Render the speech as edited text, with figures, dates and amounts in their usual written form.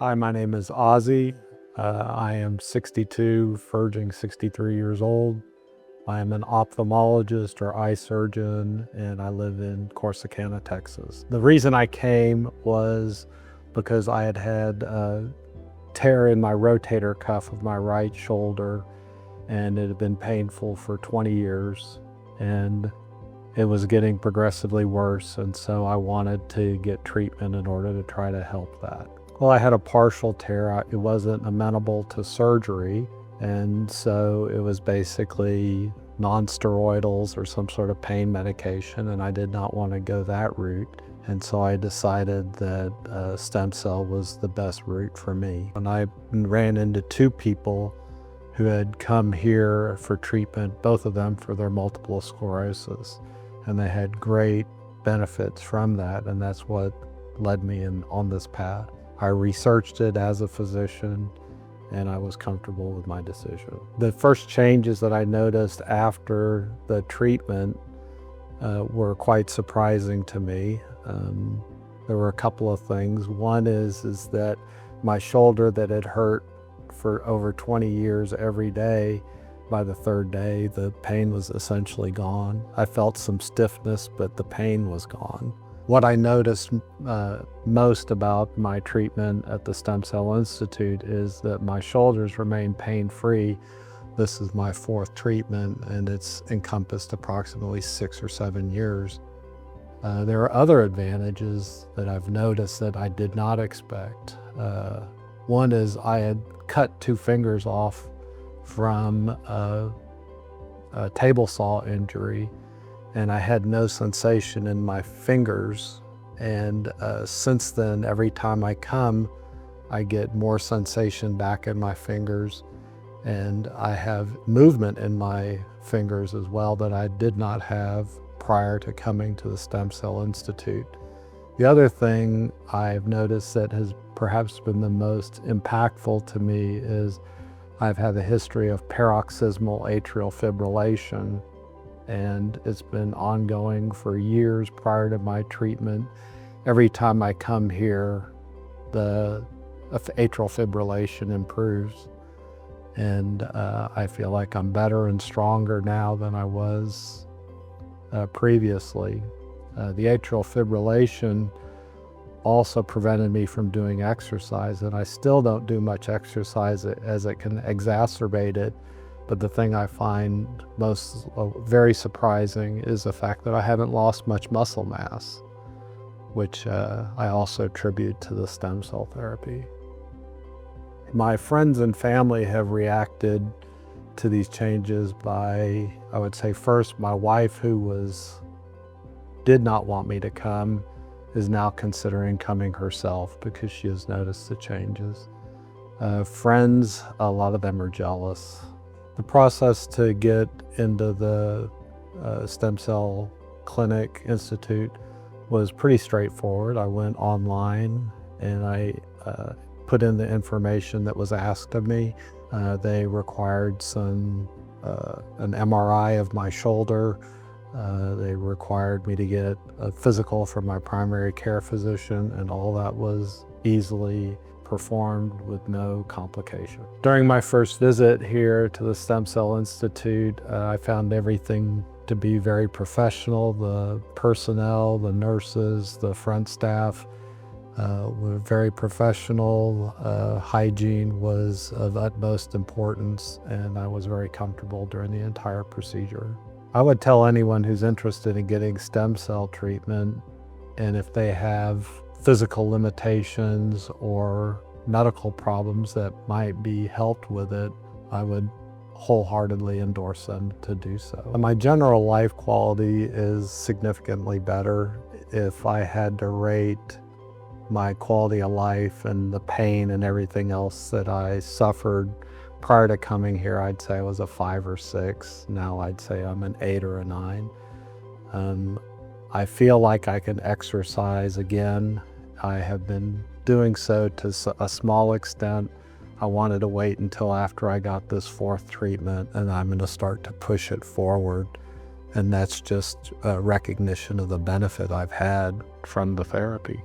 Hi, my name is Ozzy. I am 62, verging 63 years old. I am an ophthalmologist or eye surgeon, and I live in Corsicana, Texas. The reason I came was because I had had a tear in my rotator cuff of my right shoulder, and it had been painful for 20 years, and it was getting progressively worse, and so I wanted to get treatment in order to try to help that. Well, I had a partial tear. It wasn't amenable to surgery, and so it was basically non-steroidals or some sort of pain medication, and I did not want to go that route. And so I decided that stem cell was the best route for me. And I ran into two people who had come here for treatment, both of them for their multiple sclerosis, and they had great benefits from that, and that's what led me on this path. I researched it as a physician, and I was comfortable with my decision. The first changes that I noticed after the treatment were quite surprising to me. There were a couple of things. One is that my shoulder that had hurt for over 20 years every day, by the third day, the pain was essentially gone. I felt some stiffness, but the pain was gone. What I noticed most about my treatment at the Stem Cell Institute is that my shoulders remain pain-free. This is my fourth treatment, and it's encompassed approximately 6 or 7 years. There are other advantages that I've noticed that I did not expect. One is I had cut 2 fingers off from a table saw injury, and I had no sensation in my fingers. And since then, every time I come, I get more sensation back in my fingers, and I have movement in my fingers as well that I did not have prior to coming to the Stem Cell Institute. The other thing I've noticed that has perhaps been the most impactful to me is I've had a history of paroxysmal atrial fibrillation, and it's been ongoing for years prior to my treatment. Every time I come here, the atrial fibrillation improves, and I feel like I'm better and stronger now than I was previously. The atrial fibrillation also prevented me from doing exercise, and I still don't do much exercise as it can exacerbate it. But the thing I find most very surprising is the fact that I haven't lost much muscle mass, which I also attribute to the stem cell therapy. My friends and family have reacted to these changes by, I would say, first, my wife, who did not want me to come, is now considering coming herself because she has noticed the changes. Friends, a lot of them are jealous. The process to get into the Stem Cell Clinic Institute was pretty straightforward. I went online and I put in the information that was asked of me. They required an MRI of my shoulder. They required me to get a physical from my primary care physician, and all that was easily performed with no complication. During my first visit here to the Stem Cell Institute, I found everything to be very professional. The personnel, the nurses, the front staff were very professional. Hygiene was of utmost importance, and I was very comfortable during the entire procedure. I would tell anyone who's interested in getting stem cell treatment, and if they have physical limitations or medical problems that might be helped with it, I would wholeheartedly endorse them to do so. My general life quality is significantly better. If I had to rate my quality of life and the pain and everything else that I suffered prior to coming here, I'd say I was a 5 or 6. Now I'd say I'm an 8 or a 9. I feel like I can exercise again. I have been doing so to a small extent. I wanted to wait until after I got this 4th treatment, and I'm going to start to push it forward. And that's just a recognition of the benefit I've had from the therapy.